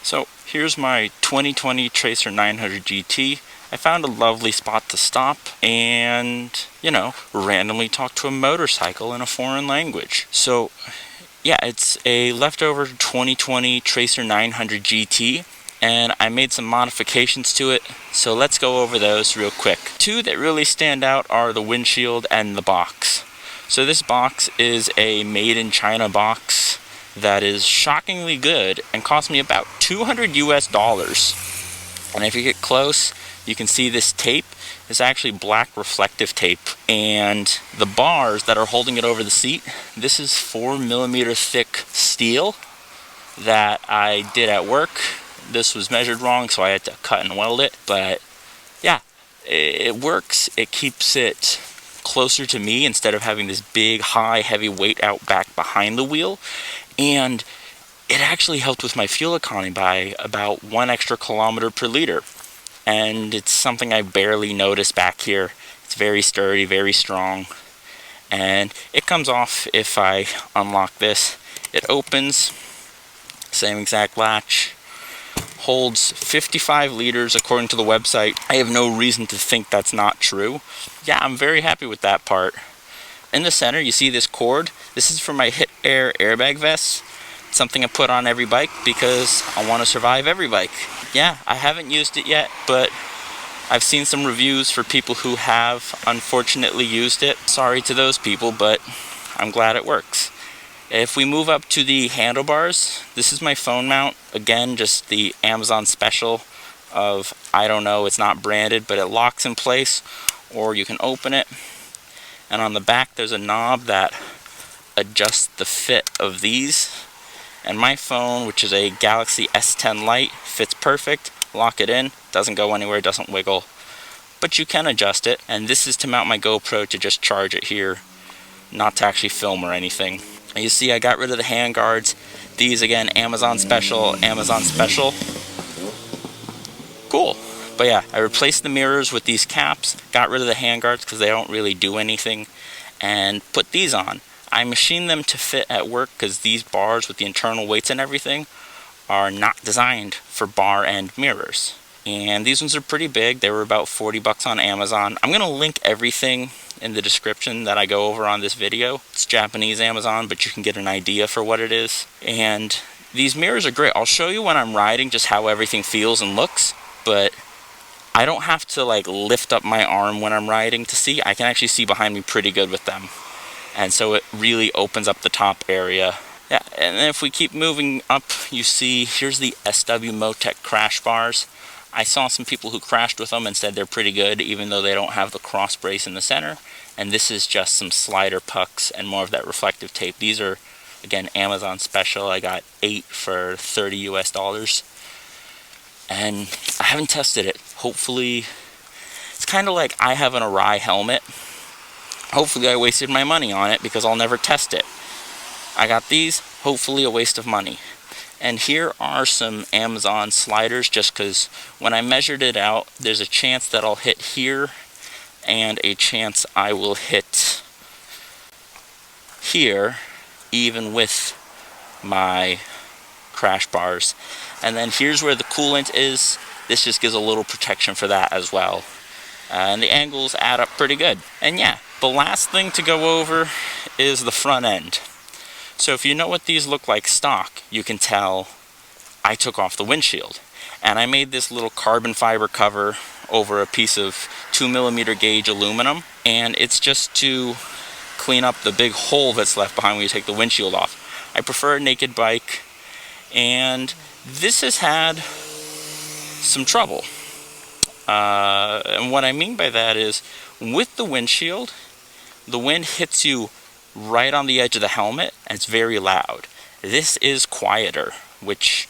So here's my 2020 Tracer 900 GT. I found a lovely spot to stop and, randomly talk to a motorcycle in a foreign language. So yeah, it's a leftover 2020 Tracer 900 GT, and I made some modifications to it, so let's go over those real quick. Two that really stand out are the windshield and the box. So this box is a made in China box that is shockingly good and cost me about $200 US. And if you get close, you can see this tape is actually black reflective tape, and the bars that are holding it over the seat, this is 4mm thick steel that I did at work. This was measured wrong, so I had to cut and weld it, but yeah, it works. It keeps it closer to me instead of having this big, high, heavy weight out back behind the wheel. And it actually helped with my fuel economy by about 1 extra kilometer per liter. And it's something I barely notice back here. It's very sturdy, very strong. And it comes off if I unlock this. It opens, same exact latch. Holds 55 liters according to the website. I have no reason to think that's not true. Yeah, I'm very happy with that part. In the center, you see this cord. This is for my Hit Air airbag vest. It's something I put on every bike because I want to survive every bike. Yeah, I haven't used it yet, but I've seen some reviews for people who have unfortunately used it. Sorry to those people, but I'm glad it works. If we move up to the handlebars, this is my phone mount. Again, just the Amazon special of, I don't know, it's not branded, but it locks in place, or you can open it. And on the back, there's a knob that adjusts the fit of these. And my phone, which is a Galaxy S10 Lite, fits perfect. Lock it in, doesn't go anywhere, doesn't wiggle. But you can adjust it. And this is to mount my GoPro to just charge it here, not to actually film or anything. And you see I got rid of the handguards. These, again, Amazon special, Amazon special. Cool. But yeah, I replaced the mirrors with these caps, got rid of the handguards because they don't really do anything, and put these on. I machined them to fit at work because these bars with the internal weights and everything are not designed for bar end mirrors. And these ones are pretty big. They were about 40 bucks on Amazon. I'm going to link everything in the description that I go over on this video. It's Japanese Amazon, but you can get an idea for what it is. And these mirrors are great. I'll show you when I'm riding just how everything feels and looks, but I don't have to lift up my arm when I'm riding to see. I can actually see behind me pretty good with them. And so it really opens up the top area. Yeah, and then if we keep moving up, you see here's the sw-motech crash bars. I saw some people who crashed with them and said they're pretty good, even though they don't have the cross brace in the center. And this is just some slider pucks and more of that reflective tape. These are, again, Amazon special. I got 8 for $30 US. And I haven't tested it. Hopefully, it's kind of like I have an awry helmet. Hopefully I wasted my money on it because I'll never test it. I got these, hopefully a waste of money. And here are some Amazon sliders, just because when I measured it out, there's a chance that I'll hit here and a chance I will hit here, even with my crash bars. And then here's where the coolant is. This just gives a little protection for that as well. And the angles add up pretty good. And yeah, the last thing to go over is the front end. So if you know what these look like stock, you can tell I took off the windshield. And I made this little carbon fiber cover over a piece of 2mm gauge aluminum. And it's just to clean up the big hole that's left behind when you take the windshield off. I prefer a naked bike. And this has had some trouble. And what I mean by that is, with the windshield, the wind hits you right on the edge of the helmet, and it's very loud. This is quieter, which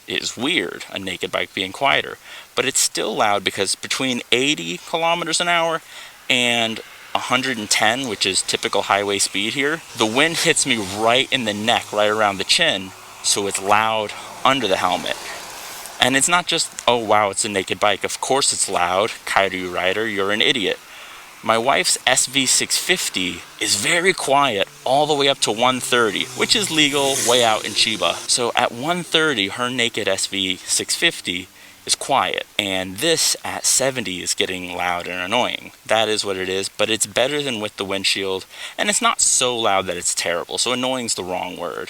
is weird, a naked bike being quieter. But it's still loud because between 80 kilometers an hour and 110, which is typical highway speed here, the wind hits me right in the neck, right around the chin, so it's loud under the helmet. And it's not just, oh wow, it's a naked bike. Of course it's loud. Kairu rider, you're an idiot. My wife's SV650 is very quiet all the way up to 130, which is legal way out in Chiba. So at 130, her naked SV650 is quiet, and this at 70 is getting loud and annoying. That is what it is, but it's better than with the windshield, and it's not so loud that it's terrible, so annoying's the wrong word.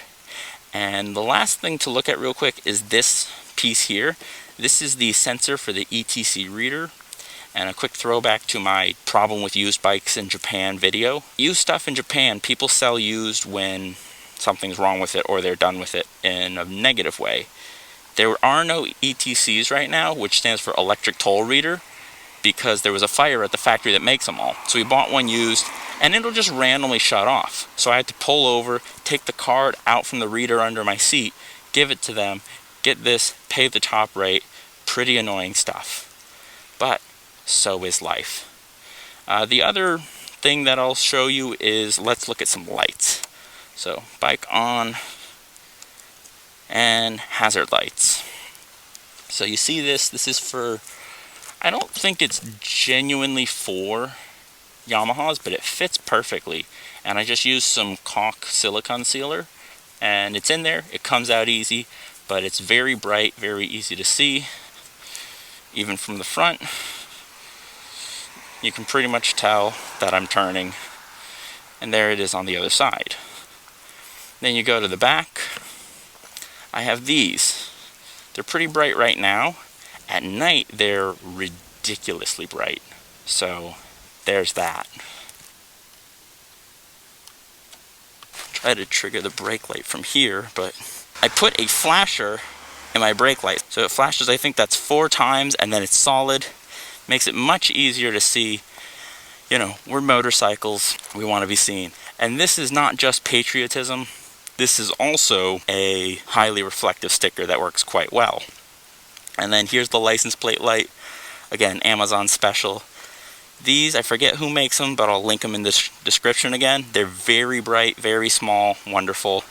And the last thing to look at real quick is this piece here. This is the sensor for the ETC reader. And a quick throwback to my problem with used bikes in Japan video. Used stuff in Japan, people sell used when something's wrong with it or they're done with it in a negative way. There are no ETCs right now, which stands for electric toll reader, because there was a fire at the factory that makes them all. So we bought one used, and it'll just randomly shut off. So I had to pull over, take the card out from the reader under my seat, give it to them, get this, pay the top rate. Pretty annoying stuff. But so is life. The other thing that I'll show you is, let's look at some lights. So bike on, and hazard lights. So you see this is for, I don't think it's genuinely for Yamahas, but it fits perfectly. And I just used some caulk silicone sealer, and it's in there, it comes out easy, but it's very bright, very easy to see. Even from the front, you can pretty much tell that I'm turning, and there it is on the other side. Then you go to the back. I have these. They're pretty bright right now. At night, they're ridiculously bright. So there's that. Try to trigger the brake light from here, but I put a flasher in my brake light. So it flashes, I think that's 4 times, and then it's solid. Makes it much easier to see. You know, we're motorcycles, we want to be seen. And this is not just patriotism, this is also a highly reflective sticker that works quite well. And then here's the license plate light. Again, Amazon special. These, I forget who makes them, but I'll link them in the description again. They're very bright, very small, wonderful.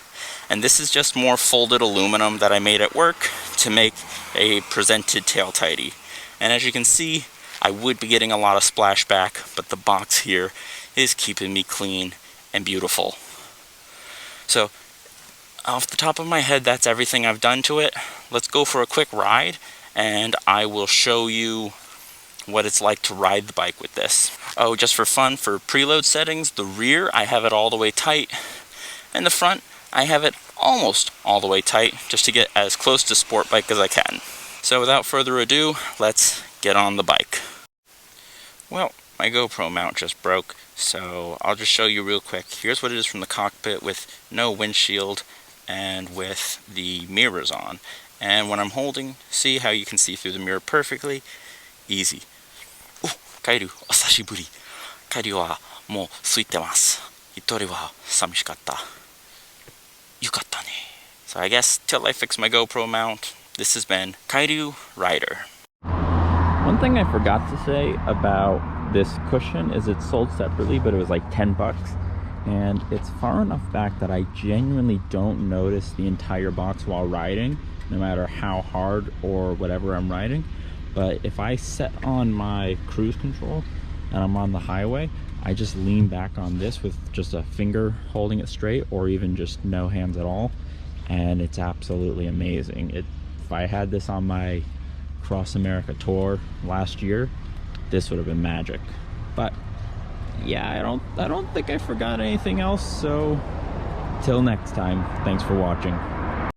And this is just more folded aluminum that I made at work to make a presented tail tidy. And as you can see, I would be getting a lot of splashback, but the box here is keeping me clean and beautiful. So, off the top of my head, that's everything I've done to it. Let's go for a quick ride, and I will show you what it's like to ride the bike with this. Oh, just for fun, for preload settings, the rear, I have it all the way tight, and the front, I have it almost all the way tight, just to get as close to sport bike as I can. So without further ado, let's get on the bike. Well, my GoPro mount just broke, so I'll just show you real quick. Here's what it is from the cockpit with no windshield and with the mirrors on. And when I'm holding, see how you can see through the mirror perfectly? Easy. Kairu, osashiburi. Kairu wa mou suitemasu. Hitori wa samishikatta. Yukatta ne. So I guess till I fix my GoPro mount, this has been Kairu Rider. One thing I forgot to say about this cushion is it's sold separately, but it was like 10 bucks. And it's far enough back that I genuinely don't notice the entire box while riding, no matter how hard or whatever I'm riding. But if I set on my cruise control and I'm on the highway, I just lean back on this with just a finger holding it straight, or even just no hands at all. And it's absolutely amazing. If I had this on my Cross America tour last year, this would have been magic. But yeah, I don't think I forgot anything else, so till next time, thanks for watching.